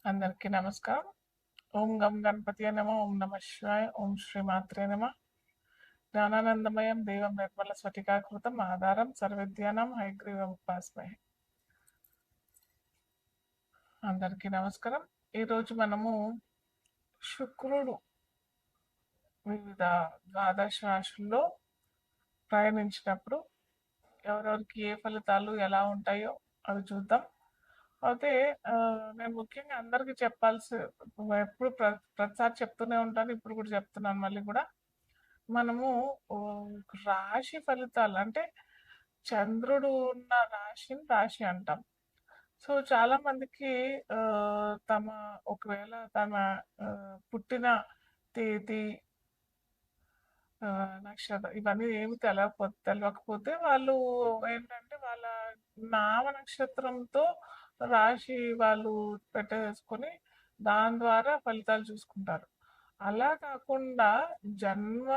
అందరికీ నమస్కారం. ఓం గం గణపతియే నమః. ఓం నమః శివాయ. ఓం శ్రీమాత్రే నమః. జ్ఞానానందమయం దేవం నిర్మల స్ఫటికాకృతం ఆధారం సర్వవిద్యానాం హయగ్రీవం ఉపాస్మహే. అందరికీ నమస్కారం. ఈరోజు మనము శుక్రుడు వివిధ ద్వాదశ రాశుల్లో ప్రయాణించినప్పుడు ఎవరెవరికి ఏ ఫలితాలు ఎలా ఉంటాయో అవి చూద్దాం. అయితే నేను ముఖ్యంగా అందరికీ చెప్పాల్సి ఎప్పుడు ప్రతిసారి చెప్తూనే ఉంటాను. ఇప్పుడు కూడా చెప్తున్నాను మళ్ళీ కూడా. మనము రాశి ఫలితాలు అంటే చంద్రుడు ఉన్న రాశిని రాశి అంటాం. సో చాలా మందికి తమ ఒకవేళ తమ పుట్టిన తేదీ నక్షత్రం ఇవన్నీ ఏమి తెలియకపోతే వాళ్ళు ఏంటంటే వాళ్ళ నామ నక్షత్రంతో రాశి వాళ్ళు పెట్టేసుకొని దాని ద్వారా ఫలితాలు చూసుకుంటారు. అలా కాకుండా జన్మ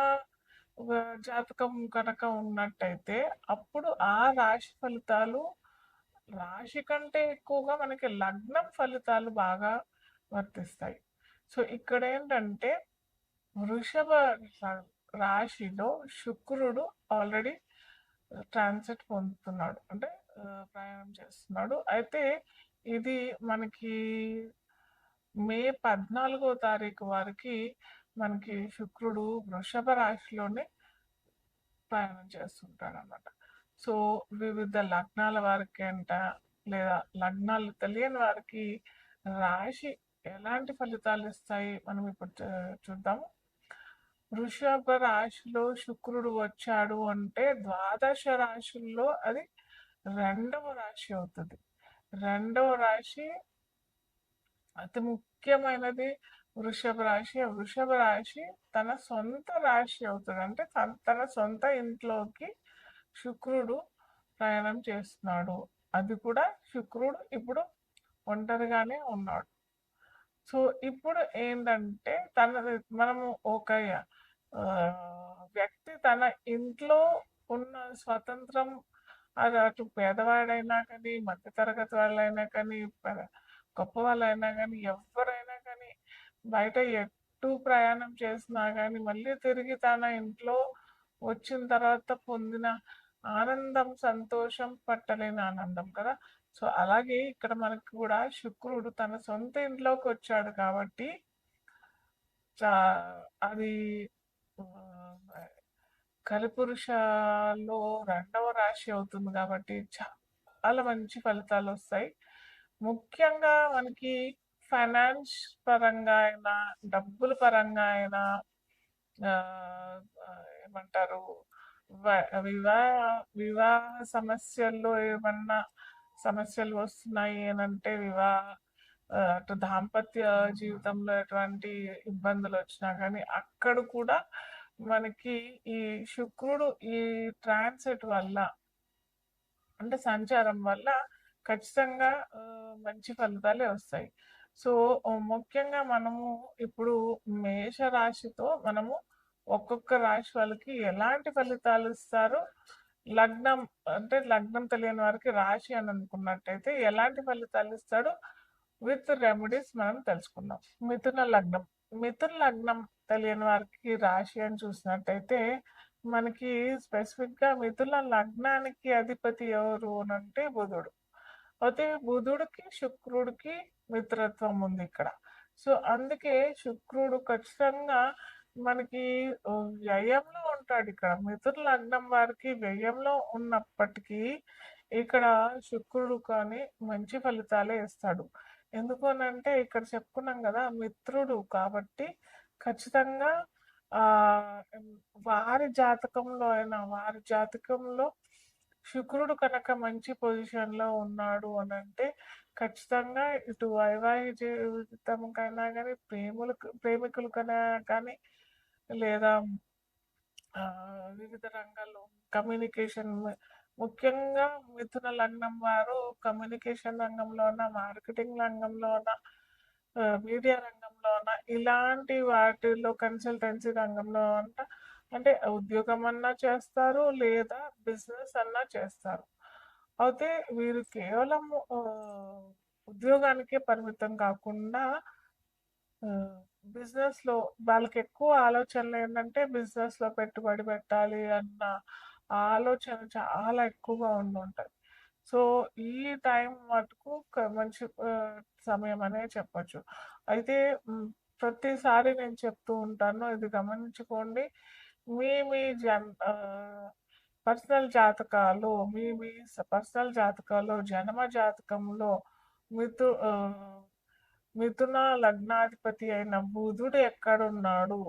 జాతకం కనుక ఉన్నట్టయితే అప్పుడు ఆ రాశి ఫలితాలు రాశి కంటే ఎక్కువగా మనకి లగ్నం ఫలితాలు బాగా వర్తిస్తాయి. సో ఇక్కడ ఏంటంటే వృషభ రాశిలో శుక్రుడు ఆల్రెడీ ట్రాన్సిట్ పొందుతున్నాడు, అంటే ప్రయాణం చేస్తున్నాడు. అయితే ఇది మనకి మే 14వ తారీఖు వరకు మనకి శుక్రుడు వృషభ రాశిలోనే ప్రయాణం చేస్తుంటాడు అన్నమాట. సో వివిధ లగ్నాల వారికి అంట, లేదా లగ్నాలు తెలియని వారికి రాశి ఎలాంటి ఫలితాలు ఇస్తాయి మనం ఇప్పుడు చూద్దాము. వృషభ రాశిలో శుక్రుడు వచ్చాడు అంటే ద్వాదశ రాశుల్లో అది రెండవ రాశి అవుతుంది. రెండవ రాశి అతి ముఖ్యమైనది వృషభ రాశి. వృషభ రాశి తన సొంత రాశి అవుతుంది, అంటే తన సొంత ఇంట్లోకి శుక్రుడు ప్రయాణం చేస్తున్నాడు. అది కూడా శుక్రుడు ఇప్పుడు ఒంటరిగానే ఉన్నాడు. సో ఇప్పుడు ఏంటంటే మనము ఒక వ్యక్తి తన ఇంట్లో ఉన్న స్వతంత్రం, అది అటు పేదవాడైనా కానీ, మధ్యతరగతి వాళ్ళైనా కానీ, గొప్ప వాళ్ళైనా కానీ, ఎవరైనా కానీ బయట ఎటు ప్రయాణం చేసినా కానీ మళ్ళీ తిరిగి తన ఇంట్లో వచ్చిన తర్వాత పొందిన ఆనందం, సంతోషం పట్టలేని ఆనందం కదా. సో అలాగే ఇక్కడ మనకు కూడా శుక్రుడు తన సొంత ఇంట్లోకి వచ్చాడు కాబట్టి అది కలిపురుషలో రెండవ రాశి అవుతుంది కాబట్టి చాలా మంచి ఫలితాలు వస్తాయి. ముఖ్యంగా మనకి ఫైనాన్స్ పరంగా అయినా, డబ్బుల పరంగా అయినా, ఏమంటారు, వివాహ వివాహ సమస్యల్లో ఏమన్నా సమస్యలు వస్తున్నాయి అని అంటే, అటు దాంపత్య జీవితంలో ఎటువంటి ఇబ్బందులు వచ్చినా కానీ అక్కడ కూడా మనకి ఈ శుక్రుడు ఈ ట్రాన్సిట్ వల్ల, అంటే సంచారం వల్ల ఖచ్చితంగా మంచి ఫలితాలే వస్తాయి. సో ముఖ్యంగా మనము ఇప్పుడు మేషరాశితో మనము ఒక్కొక్క రాశి వాళ్ళకి ఎలాంటి ఫలితాలు ఇస్తారు, లగ్నం అంటే లగ్నం తెలియని వారికి రాశి అని అనుకున్నట్టయితే ఎలాంటి ఫలితాలు ఇస్తాడు విత్ రెమెడీస్ మనం తెలుసుకుందాం. మిథున లగ్నం తెలియని వారికి రాశి అని చూసినట్టయితే మనకి స్పెసిఫిక్ గా మిథున లగ్నానికి అధిపతి ఎవరు అని అంటే బుధుడు. అయితే బుధుడికి శుక్రుడికి మిత్రత్వం ఉంది ఇక్కడ. సో అందుకే శుక్రుడు ఖచ్చితంగా మనకి వ్యయంలో ఉంటాడు. ఇక్కడ మిథున లగ్నం వారికి వ్యయంలో ఉన్నప్పటికీ ఇక్కడ శుక్రుడు కానీ మంచి ఫలితాలే ఇస్తాడు. ఎందుకు అని అంటే ఇక్కడ చెప్పుకున్నాం కదా మిత్రుడు కాబట్టి ఖచ్చితంగా ఆ వారి జాతకంలో శుక్రుడు కనుక మంచి పొజిషన్లో ఉన్నాడు అని అంటే ఖచ్చితంగా ఇటు వైవాహిక జీవితంకైనా కానీ, ప్రేమికులకైనా కానీ, లేదా వివిధ రంగాల్లో కమ్యూనికేషన్, ముఖ్యంగా మిథున లగ్నం వారు కమ్యూనికేషన్ రంగంలోన, మార్కెటింగ్ రంగంలోన, మీడియా రంగంలోన, ఇలాంటి వాటిలో కన్సల్టెన్సీ రంగంలో అంటే ఉద్యోగం అన్నా చేస్తారు, లేదా బిజినెస్ అన్నా చేస్తారు. అయితే వీరు కేవలం ఉద్యోగానికే పరిమితం కాకుండా బిజినెస్‌లో వాళ్ళకెక్కువ ఆలోచనలు ఏంటంటే బిజినెస్‌లో పెట్టుబడి పెట్టాలి అన్న ఆలోచన చాలా ఎక్కువగా ఉండుంటది. సో, ఈ టైం మటుకు మంచి సమయం అనే చెప్పొచ్చు. అయితే ప్రతిసారి నేను చెప్తూ ఉంటాను. ఇది గమనించుకోండి. మీ మీ పర్సనల్ జాతకాలు మీ పర్సనల్ జాతకాలు జన్మ జాతకంలో ఆహ్, మిథున లగ్నాధిపతి అయిన బుధుడు ఎక్కడున్నాడు?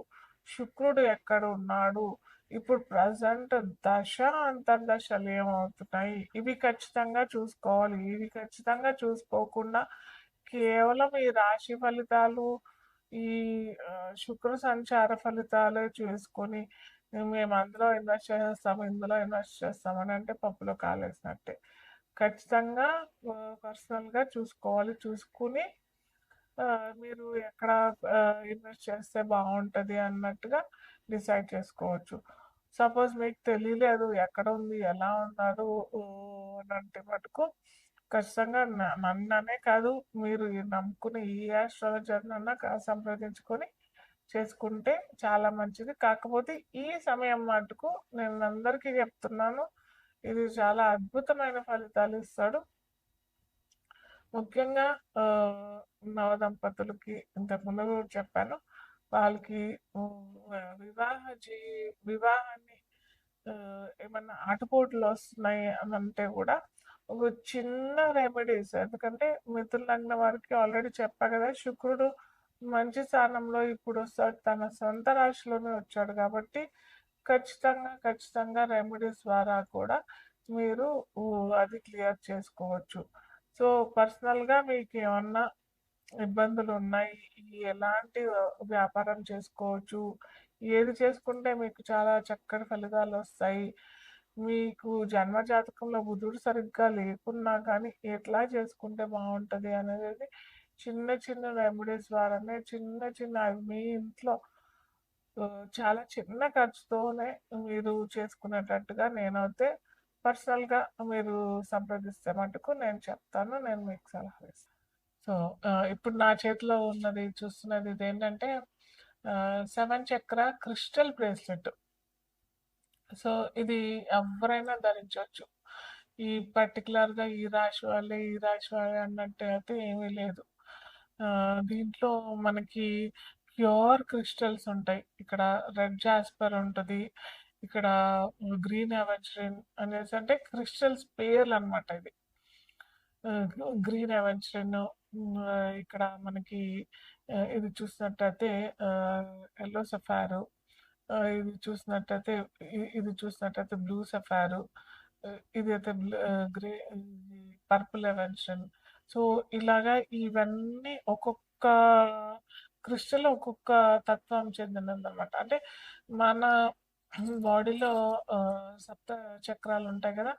శుక్రుడు ఎక్కడున్నాడు? ఇప్పుడు ప్రెజెంట్ దశ, అంతర్దశలు ఏమవుతున్నాయి? ఇవి ఖచ్చితంగా చూసుకోవాలి. ఇవి ఖచ్చితంగా చూసుకోకుండా కేవలం ఈ రాశి ఫలితాలు, ఈ శుక్ర సంచార ఫలితాలే చూసుకొని మేము అందులో ఇన్వెస్ట్ చేసేస్తాము, ఇందులో ఇన్వెస్ట్ చేస్తామని అంటే పప్పులో కాలేసినట్టే. ఖచ్చితంగా పర్సనల్‌గా చూసుకోవాలి. చూసుకుని మీరు ఎక్కడ ఇన్వెస్ట్ చేస్తే బాగుంటుంది అన్నట్టుగా డిసైడ్ చేసుకోవచ్చు. సపోజ్ మీకు తెలియలేదు ఎక్కడ ఉంది, ఎలా ఉన్నారు అని అంటే మటుకు ఖచ్చితంగా నన్ననే కాదు, మీరు నమ్ముకుని ఈ ఆస్ట్రాలజర్నన్నా సంప్రదించుకొని చేసుకుంటే చాలా మంచిది. కాకపోతే ఈ సమయం మటుకు నేను అందరికీ చెప్తున్నాను, ఇది చాలా అద్భుతమైన ఫలితాలు ఇస్తాడు. ముఖ్యంగా నవదంపతులకి ఇంతకుముందు కూడా చెప్పాను. వాళ్ళకి వివాహ జీ వివాహాన్ని ఏమన్నా ఆటుపోట్లు వస్తున్నాయి అని అంటే కూడా ఒక చిన్న రెమెడీస్, ఎందుకంటే మిథున లగ్నం వారికి ఆల్రెడీ చెప్పా కదా, శుక్రుడు మంచి స్థానంలో ఇప్పుడు వస్తాడు, తన సొంత రాశిలోనే వచ్చాడు కాబట్టి ఖచ్చితంగా రెమెడీస్ ద్వారా కూడా మీరు అది క్లియర్ చేసుకోవచ్చు. సో పర్సనల్గా మీకు ఏమన్నా ఇబ్బందులు ఉన్నాయి, ఎలాంటి వ్యాపారం చేసుకోవచ్చు, ఏది చేసుకుంటే మీకు చాలా చక్కటి ఫలితాలు వస్తాయి, మీకు జన్మ జాతకంలో బుధుడు సరిగ్గా లేకున్నా కానీ ఎట్లా చేసుకుంటే బాగుంటుంది అనేది చిన్న చిన్న రెమెడీస్ ద్వారానే అవి మీ ఇంట్లో చాలా చిన్న ఖర్చుతోనే మీరు చేసుకునేటట్టుగా నేనైతే పర్సనల్గా మీరు సంప్రదిస్తే మటుకు నేను చెప్తాను, నేను మీకు సలహా ఇస్తాను. సో ఇప్పుడు నా చేతిలో ఉన్నది చూస్తున్నది ఇదేంటంటే 7 చక్ర క్రిస్టల్ బ్రేస్లెట్. సో ఇది ఎవరైనా ధరించవచ్చు. ఈ పర్టికులర్గా ఈ రాశి వాళ్ళే అన్నట్టు అయితే ఏమీ లేదు. దీంట్లో మనకి ప్యూర్ క్రిస్టల్స్ ఉంటాయి. ఇక్కడ రెడ్ జాస్పర్ ఉంటుంది, ఇక్కడ గ్రీన్ అవెన్స్రిన్ అనేసి అంటే క్రిస్టల్స్ పేర్లు అనమాట. ఇది గ్రీన్ అవెన్స్రిన్, ఇక్కడ మనకి ఇది చూసినట్టయితే ఎల్లో సఫారు, ఇది చూసినట్టయితే బ్లూ సఫారు, ఇది అయితే గ్రే పర్పుల్ ఎవెన్షన్. సో ఇలాగా ఇవన్నీ ఒక్కొక్క క్రిస్టల్ ఒక్కొక్క తత్వం చెందినదన్నమాట. అంటే మన బాడీలో సప్త చక్రాలు ఉంటాయి కదా,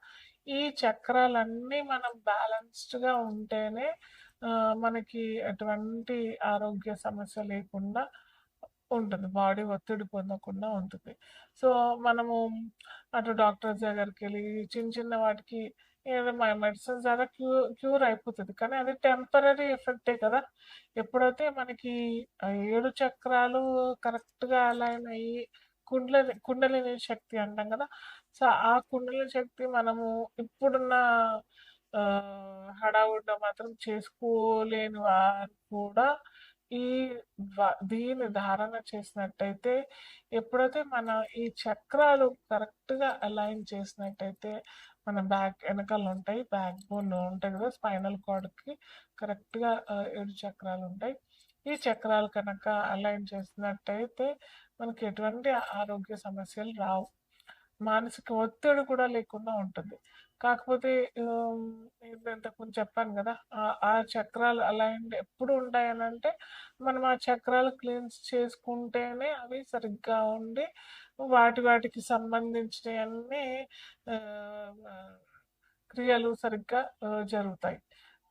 ఈ చక్రాలన్నీ మనం బ్యాలెన్స్డ్గా ఉంటేనే మనకి ఎటువంటి ఆరోగ్య సమస్య లేకుండా ఉంటుంది, బాడీ ఒత్తిడి పొందకుండా ఉంటుంది. సో మనము అటు డాక్టర్స్ దగ్గరికి వెళ్ళి చిన్న వాటికి ఏదో మెడిసిన్స్ ద్వారా క్యూర్ అయిపోతుంది, కానీ అది టెంపరీ ఎఫెక్టే కదా. ఎప్పుడైతే మనకి 7 చక్రాలు కరెక్ట్గా అలైన్ అయ్యి కుండలిని శక్తి అంటాం కదా, సో ఆ కుండలిని శక్తి మనము ఇప్పుడున్న హడావుడిలో మాత్రం చేసుకోలేని వారు కూడా ఈ దీన్ని ధారణ చేసినట్టయితే, ఎప్పుడైతే మన ఈ చక్రాలు కరెక్ట్గా అలైన్ చేసినట్టయితే మన బ్యాక్ వెనకాల ఉంటాయి, బ్యాక్ బోన్ ఉంటాయి కదా, స్పైనల్ కార్డ్కి కరెక్ట్గా 7 చక్రాలు ఉంటాయి. ఈ చక్రాలు కనుక అలైన్ చేసినట్టయితే మనకి ఎటువంటి ఆరోగ్య సమస్యలు రావు, మానసిక ఒత్తిడి కూడా లేకుండా ఉంటుంది. కాకపోతే ఇంతకుముందు చెప్పాను కదా, ఆ చక్రాలు అలైన్డ్ ఎప్పుడు ఉంటాయనంటే మనం ఆ చక్రాలు క్లీన్స్ చేసుకుంటేనే అవి సరిగ్గా ఉండి వాటికి సంబంధించినవన్నీ క్రియలు సరిగ్గా జరుగుతాయి.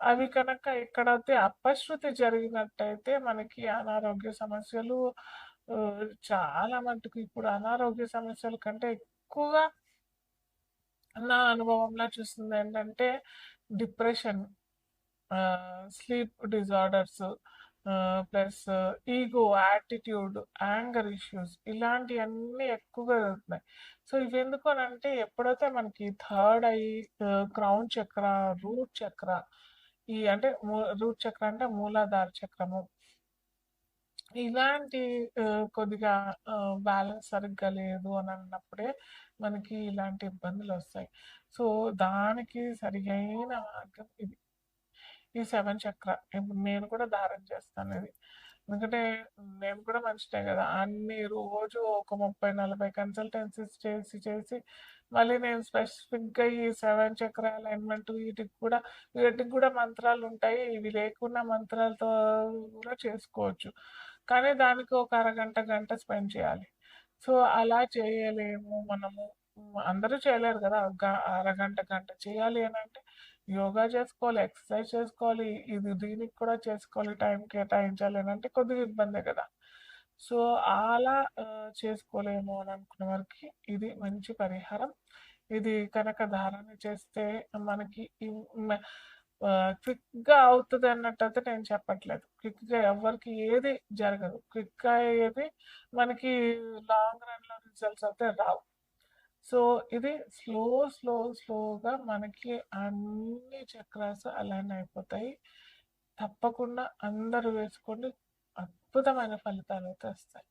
అవి కనుక ఎక్కడైతే అపశృతి జరిగినట్టయితే మనకి అనారోగ్య సమస్యలు చాలా మటుకు, ఇప్పుడు అనారోగ్య సమస్యల కంటే ఎక్కువగా నా అనుభవంలో చూస్తుంది ఏంటంటే depression, sleep disorders, plus ego, attitude, anger issues ఇలాంటివన్నీ ఎక్కువగా జరుగుతున్నాయి. సో ఇవెందుకు అని అంటే ఎప్పుడైతే మనకి థర్డ్ ఐ, క్రౌన్ చక్ర, రూట్ చక్ర, ఈ అంటే రూట్ చక్ర అంటే మూలాధార చక్రము, ఇలాంటి కొద్దిగా బ్యాలెన్స్ సరిగ్గా లేదు అని అన్నప్పుడే మనకి ఇలాంటి ఇబ్బందులు వస్తాయి. సో దానికి సరియైన మార్గం ఇది. ఈ 7 చక్ర ఇప్పుడు నేను కూడా ధారణ చేస్తాను ఇది. ఎందుకంటే నేను కూడా మనిషినే కదా! అన్ని రోజు ఒక 30, 40 కన్సల్టెన్సీస్ చేసి మళ్ళీ నేను స్పెసిఫిక్‌గా ఈ 7 చక్ర అలైన్‌మెంట్ వీటికి కూడా మంత్రాలుంటాయి. ఇవి లేకున్నా మంత్రాలతో కూడా చేసుకోవచ్చు. కానీ దానికి ఒక అరగంట, గంట స్పెండ్ చేయాలి. సో అలా చేయలేము మనము. అందరూ చేయలేరు కదా! అరగంట, గంట చేయాలి అనంటే యోగా చేసుకోవాలి, ఎక్సర్సైజ్ చేసుకోవాలి, దీనికి కూడా చేసుకోవాలి, టైం కేటాయించాలి అనంటే కొద్దిగా ఇబ్బందే కదా! సో అలా చేసుకోలేము అని అనుకున్న వారికి ఇది మంచి పరిహారం. ఇది కనుక ధారణ చేస్తే మనకి క్విక్‌గా అవుతది అన్నట్టయితే నేను చెప్పట్లేదు. క్విక్‌గా ఎవ్వరికి ఏది జరగదు. క్విక్‌గా అయ్యేది మనకి లాంగ్ రన్‌లో రిజల్ట్స్ అయితే రావు. సో ఇది స్లోగా మనకి అన్ని చక్రాస్ అలైన్ అయిపోతాయి. తప్పకుండా అందరూ వేసుకోండి. అద్భుతమైన ఫలితాలైతే వస్తాయి.